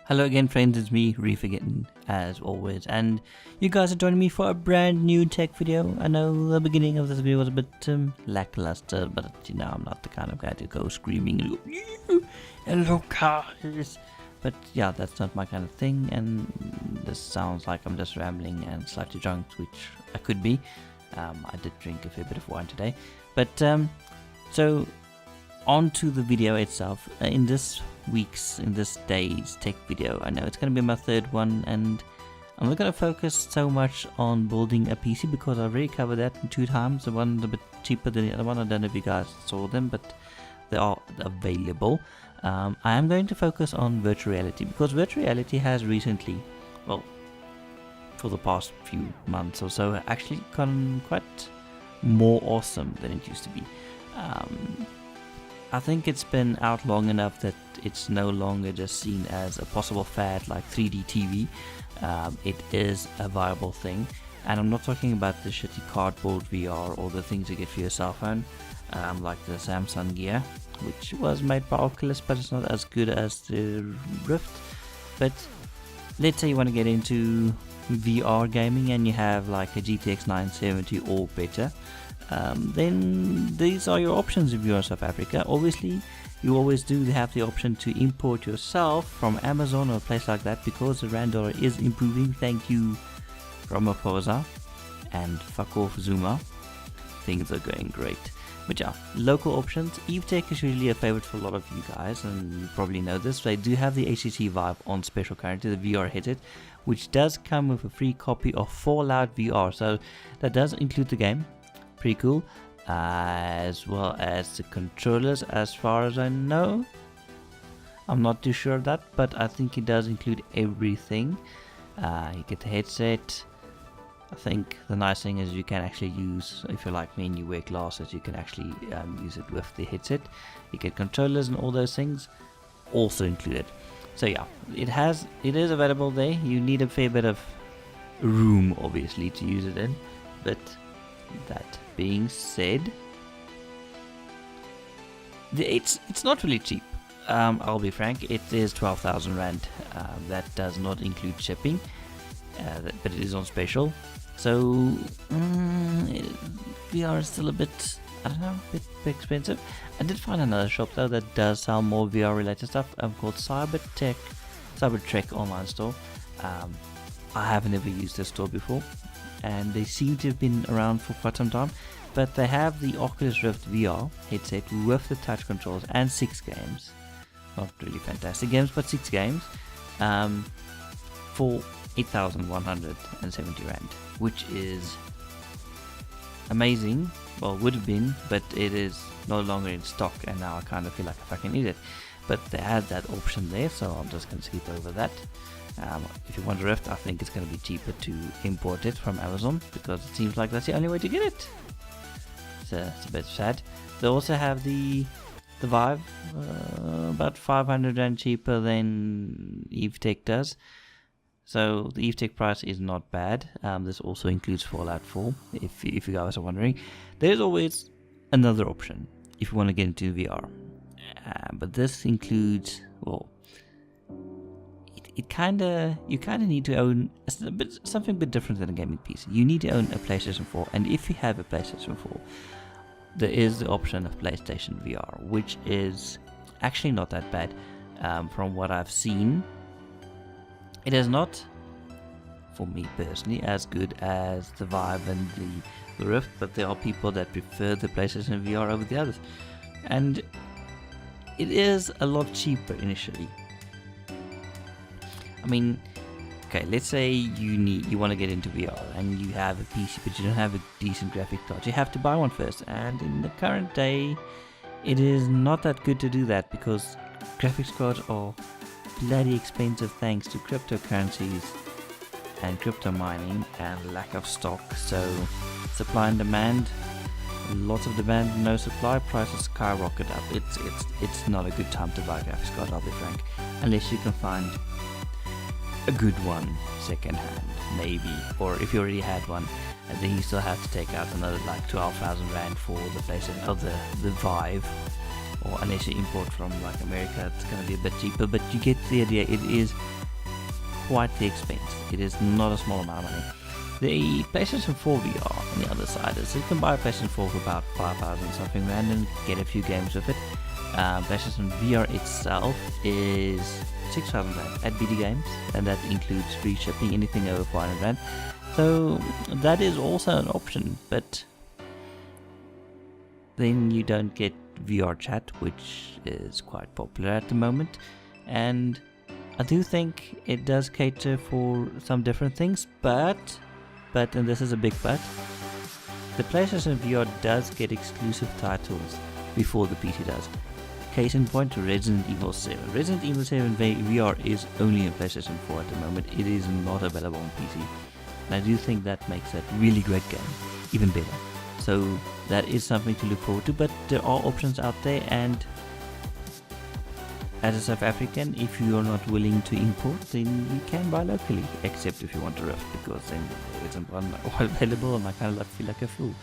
Hello again friends, it's me, Reef again, as always, and you guys are joining me for a brand new tech video. I know the beginning of this video was a bit lackluster, but you know, I'm not the kind of guy to go screaming, hello guys. But yeah, that's not my kind of thing, and this sounds like I'm just rambling and slightly drunk, which I could be. I did drink a fair bit of wine today, but so on to the video itself. In this day's tech video, I know it's going to be my third one, and I'm not going to focus so much on building a PC because I've already covered that in 2 times. The one's a bit cheaper than the other one. I don't know if you guys saw them, but they are available. I am going to focus on virtual reality because virtual reality has recently, well, for the past few months or so, actually gotten quite more awesome than it used to be. I think it's been out long enough that it's no longer just seen as a possible fad like 3D TV. It is a viable thing, and I'm not talking about the shitty cardboard VR or the things you get for your cell phone, like the Samsung Gear, which was made by Oculus, but it's not as good as the Rift. But let's say you want to get into VR gaming and you have like a GTX 970 or better. Then these are your options if you're in South Africa. Obviously, you always do have the option to import yourself from Amazon or a place like that because the rand dollar is improving. Thank you, Ramaphosa, and fuck off Zuma. Things are going great. But yeah, local options. EveTech is usually a favorite for a lot of you guys, and you probably know this. They do have the HTC Vive on special currently, the VR headset, which does come with a free copy of Fallout VR. So that does include the game. Pretty cool, as well as the controllers, as far as I know. I'm not too sure of that, but I think it does include everything. You get the headset. I think the nice thing is you can actually use, if you're like me and you wear glasses, you can actually use it with the headset. You get controllers and all those things also included. So yeah, it is available there. You need a fair bit of room obviously to use it in, but that being said, it's not really cheap. I'll be frank, it is 12,000 rand. That does not include shipping, but it is on special. So VR is still a bit, I don't know, a bit expensive. I did find another shop though that does sell more VR related stuff, called Cybertrek online store. I haven't ever used this store before, and they seem to have been around for quite some time, but they have the Oculus Rift VR headset with the touch controls and 6 games, not really fantastic games, but 6 games, for 8,170 rand, which is amazing. Well, would have been, but it is no longer in stock, and now I kind of feel like I fucking need it. But they had that option there, so I'm just going to skip over that. If you want a Rift, I think it's going to be cheaper to import it from Amazon because it seems like that's the only way to get it. So it's a bit sad. They also have the Vive, about 500 rand cheaper than EveTech does. So the EveTech price is not bad. This also includes Fallout 4, if you guys are wondering. There's always another option if you want to get into VR. But this includes, well, you kind of need to own something a bit different than a gaming PC. You need to own a PlayStation 4, and if you have a PlayStation 4, there is the option of PlayStation VR, which is actually not that bad. From what I've seen, it is not, for me personally, as good as the Vive and the Rift, but there are people that prefer the PlayStation VR over the others, and it is a lot cheaper initially. I mean, okay, let's say you want to get into VR and you have a PC but you don't have a decent graphic card. You have to buy one first, and in the current day it is not that good to do that because graphics cards are bloody expensive thanks to cryptocurrencies and crypto mining and lack of stock. So supply and demand, lots of demand, no supply, prices skyrocket up. It's not a good time to buy a graphics card, I'll be frank, unless you can find a good one second hand, maybe, or if you already had one, and then you still have to take out another like 12,000 rand for the PlayStation of the Vive, or unless you import from like America, it's going to be a bit cheaper, but you get the idea. It is quite the expense. It is not a small amount of money. The PlayStation 4 VR on the other side is you can buy a PlayStation 4 for about 5,000 something rand and get a few games with it. PlayStation VR itself is 6,000 rand at BD Games, and that includes free shipping, anything over 400 rand. So that is also an option, but then you don't get VR chat, which is quite popular at the moment, and I do think it does cater for some different things, but, and this is a big but, the PlayStation VR does get exclusive titles before the PC does. Case in point, Resident Evil 7. Resident Evil 7 VR is only on PlayStation 4 at the moment. It is not available on PC. And I do think that makes that really great game even better. So that is something to look forward to, but there are options out there, and as a South African, if you are not willing to import, then you can buy locally, except if you want a Rift, because then there isn't one available and I kind of feel like a fool.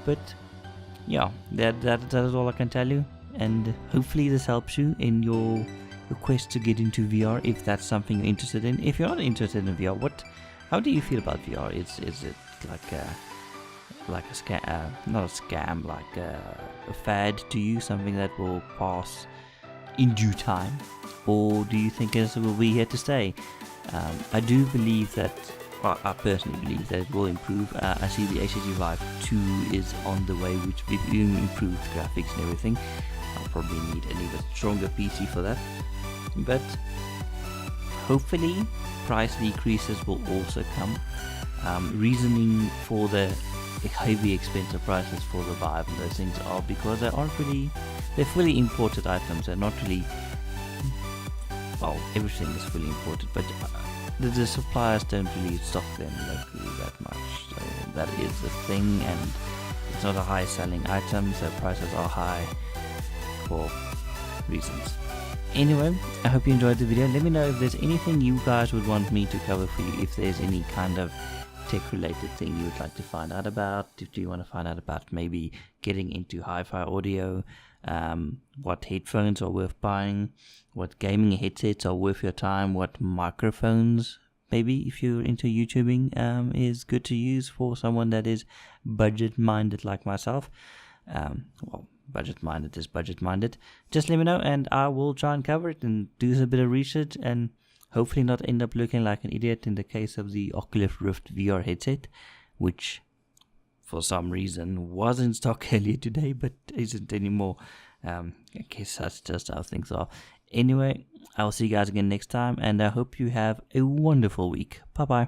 But yeah, that is all I can tell you, and hopefully this helps you in your quest to get into VR, if that's something you're interested in. If you're not interested in VR, how do you feel about VR? Is it like a scam, not a scam, like a fad to you, something that will pass in due time, or do you think it will be here to stay? I do believe that, well, I personally believe that it will improve. I see the HTC Vive 2 is on the way, which will improve graphics and everything. I'll probably need an even stronger PC for that, but hopefully price decreases will also come. Reasoning for the heavy expensive prices for the Vive and those things are because they're fully imported items. They're not really, well, everything is fully imported, but the suppliers don't really stock them locally that much. So that is the thing, and it's not a high selling item, so prices are high for reasons. Anyway, I hope you enjoyed the video. Let me know if there's anything you guys would want me to cover for you, if there's any kind of tech related thing you would like to find out about. If you want to find out about maybe getting into hi-fi audio, what headphones are worth buying, what gaming headsets are worth your time, what microphones maybe if you're into YouTubing is good to use for someone that is budget minded like myself. Well, budget minded is budget minded. Just let me know and I will try and cover it and do a bit of research, and hopefully not end up looking like an idiot in the case of the Oculus Rift VR headset, which for some reason was in stock earlier today but isn't anymore. I guess that's just how things are. Anyway, I'll see you guys again next time, and I hope you have a wonderful week. Bye bye.